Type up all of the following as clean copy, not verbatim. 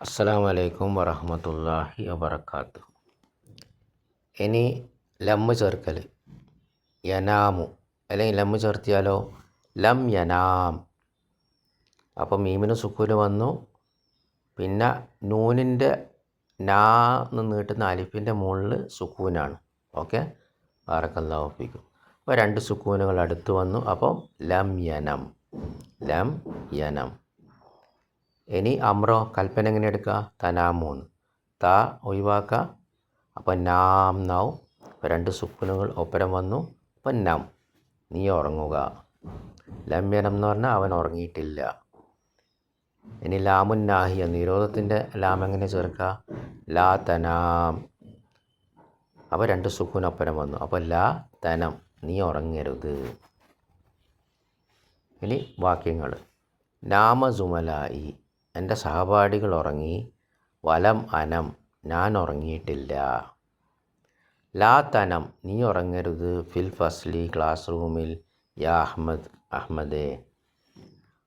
അസ്സലാമു അലൈക്കും വറഹ്മത്തുള്ളാഹി വബറകാതുഹു. ഇനി ലമ്മ് ചേർക്കൽ യനാമു അല്ലെങ്കിൽ ലമ്മ് ചേർത്തിയാലോ ലം യനാം. അപ്പം മീമിന് സുക്കൂന് വന്നു, പിന്നെ നൂനിൻ്റെ നാ എന്ന് നീട്ടുന്ന അലിഫിൻ്റെ മുകളിൽ സുക്കൂനാണ്. ഓക്കെ, ബാറക്കല്ലാഹു ഫീക്കും. അപ്പോൾ രണ്ട് സുക്കൂനുകൾ അടുത്ത് വന്നു. അപ്പം ലം യനം, ലം യനം. ഇനി അമ്രോ കൽപ്പന എങ്ങനെ എടുക്കുക? തനാമൂന്ന് ത ഒഴിവാക്കുക. അപ്പം നാം നാവും. അപ്പോൾ രണ്ട് സുക്കൂനുകൾ ഒപ്പരം വന്നു. അപ്പം നം, നീ ഉറങ്ങുക. ലംയനം എന്ന് പറഞ്ഞാൽ അവൻ ഉറങ്ങിയിട്ടില്ല. ഇനി ലാമുൻ നാഹിയ നിരോധത്തിൻ്റെ ലാം എങ്ങനെ ചേർക്കുക? ലാ തനാം. അപ്പോൾ രണ്ട് സുക്കൂൻ ഒപ്പരം വന്നു. അപ്പോൾ ലാ തനം, നീ ഉറങ്ങരുത്. ഇനി വാക്യങ്ങൾ. നാമ സുമലായി, എൻ്റെ സഹപാഠികൾ ഉറങ്ങി. വലം അനം, ഞാൻ ഉറങ്ങിയിട്ടില്ല. ലാ തനം, നീ ഉറങ്ങരുത്. ഫിൽ ഫസ്ലി, ക്ലാസ് റൂമിൽ. യാ അഹ്മദ്, അഹ്മദേ.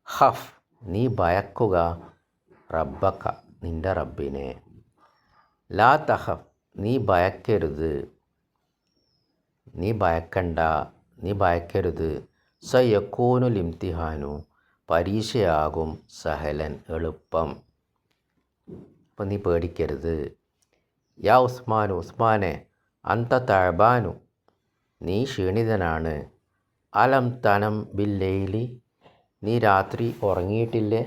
ഹഫ്, നീ ഭയക്കുക. റബ്ബക്ക, നിൻ്റെ റബ്ബിനെ. ലാ തഹഫ്, നീ ഭയക്കരുത്. നീ ഭയക്കണ്ട, നീ ഭയക്കരുത്. സയക്കൂനുൽ ഇംതിഹാനു, പരീക്ഷയാകും. സഹലൻ, എളുപ്പം. അപ്പം നീ പേടിക്കരുത്. യാ ഉസ്മാനു, ഉസ്മാനെ. അന്ത തഅബാനു, നീ ക്ഷീണിതനാണ്. അലം തനം ബില്ലൈലി, നീ രാത്രി ഉറങ്ങിയിട്ടില്ലേ?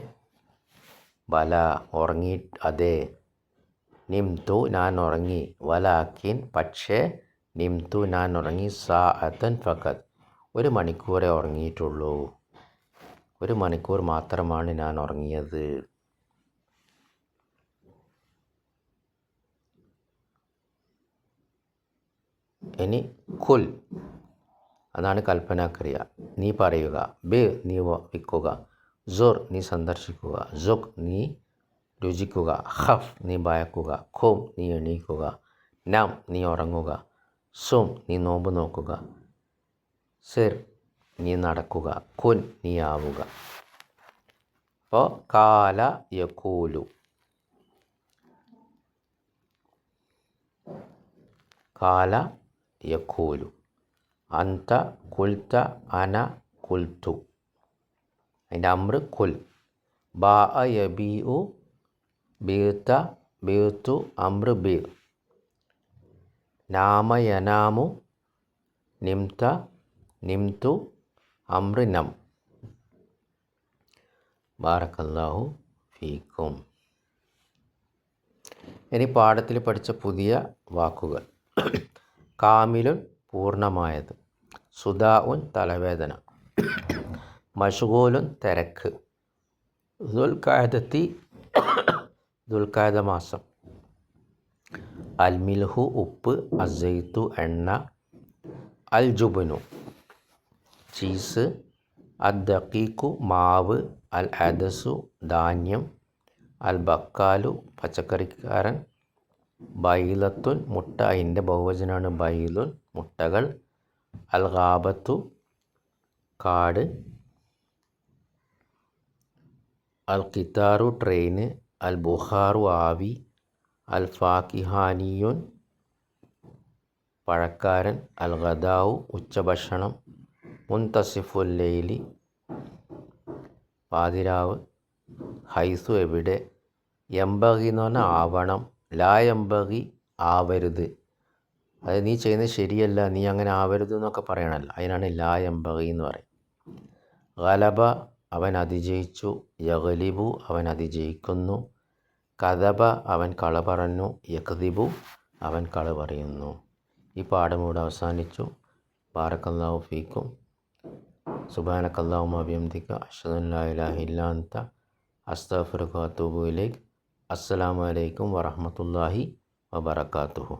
ബല, ഉറങ്ങി, അതെ. നിംതു, ഞാൻ ഉറങ്ങി. വലാക്കിൻ, പക്ഷേ. നിംതു, ഞാൻ ഉറങ്ങി. സാഅത്തൻ ഫഖത്, ഒരു മണിക്കൂറേ ഉറങ്ങിയിട്ടുള്ളൂ. ഒരു മണിക്കൂർ മാത്രമാണ് ഞാൻ ഉറങ്ങിയത്. ഇനി കുൽ, അതാണ് കൽപ്പനാക്രിയ. നീ പറയുക. ബി, നീ വിൽക്കുക. സുർ, നീ സന്ദർശിക്കുക. സുഖ്, നീ രുചിക്കുക. ഹഫ്, നീ ഭയക്കുക. ഖും, നീ എണീക്കുക. നം, നീ ഉറങ്ങുക. സും, നീ നോമ്പ് നോക്കുക. സിർ, നീ നടക്കുക. കുൻ, നീ ആവുക. അപ്പോൾ കാല യഖൂലു, കാല യഖൂലു. അന്ത കുൽത്ത, അന കുൽത്തു. അതിൻ്റെ അമ്ര കുൽ. ബാ യബീഉ, ബീത്ത, ബീത്തു. അമ്ര ബീ. നാമ യനാമു, നിംത, നിംതു. അമ്ര നം. ബാറക്കല്ലാഹു ഫീക്കും. ഇനി പാഠത്തിൽ പഠിച്ച പുതിയ വാക്കുകൾ. കാമിലുൻ, പൂർണ്ണമായത്. സുദാഉൻ, തലവേദന. മഷ്ഗൂലുൻ, തിരക്ക്. ദുൽഖഅദത്തി, ദുൽഖഅദ മാസം. അൽ മിൽഹു, ഉപ്പ്. അസൈത്തു, എണ്ണ. അൽ ജുബ്നു, ചീസ്. അദ്ദഖീഖു, മാവ്. അൽ അദസു, ധാന്യം. അൽ ബക്കാലു, പച്ചക്കറിക്കാരൻ. ബൈലത്തുൻ, മുട്ട. അതിൻ്റെ ബഹുവചനാണ് ബൈലുൻ, മുട്ടകൾ. അൽ ഗാബത്തു, കാട്. അൽ ഖിത്താറു, ട്രെയിന്. അൽ ബുഖാറു, ആവി. അൽ ഫാക്കിഹാനിയുൻ, പഴക്കാരൻ. അൽ ഗദാവു, ഉച്ചഭക്ഷണം. മുൻതസിഫുൽ ലൈലി, പാതിരാവ്. ഹൈസു, എവിടെ. യംബഗി എന്ന് പറഞ്ഞാൽ ആവണം. ലാ യംബഗി, ആവരുത്. അത് നീ ചെയ്യുന്നത് ശരിയല്ല, നീ അങ്ങനെ ആവരുത് എന്നൊക്കെ പറയണമല്ലോ, അതിനാണ് ലാ യംബഗി എന്ന് പറയും. ഗലബ, അവൻ അതിജയിച്ചു. യഗ്ലിബു, അവൻ അതിജയിക്കുന്നു. കദബ, അവൻ കള പറഞ്ഞു. യക്ദിബു, അവൻ കള പറയുന്നു. ഈ പാഠം ഇവിടെ അവസാനിച്ചു. ബാറക്കല്ലാഹു ഫീക്കും. സുബ്ഹാനക്കല്ലാഹുമ്മ വബിഹംദിക അശ്ഹദു അൻ ലാ ഇലാഹ ഇല്ലാ അൻത അസ്തഗ്ഫിറുക വഅതൂബു ഇലൈക്. അസ്സലാമു അലൈക്കും വറഹ്മത്തുള്ളാഹി വബറകാതുഹു.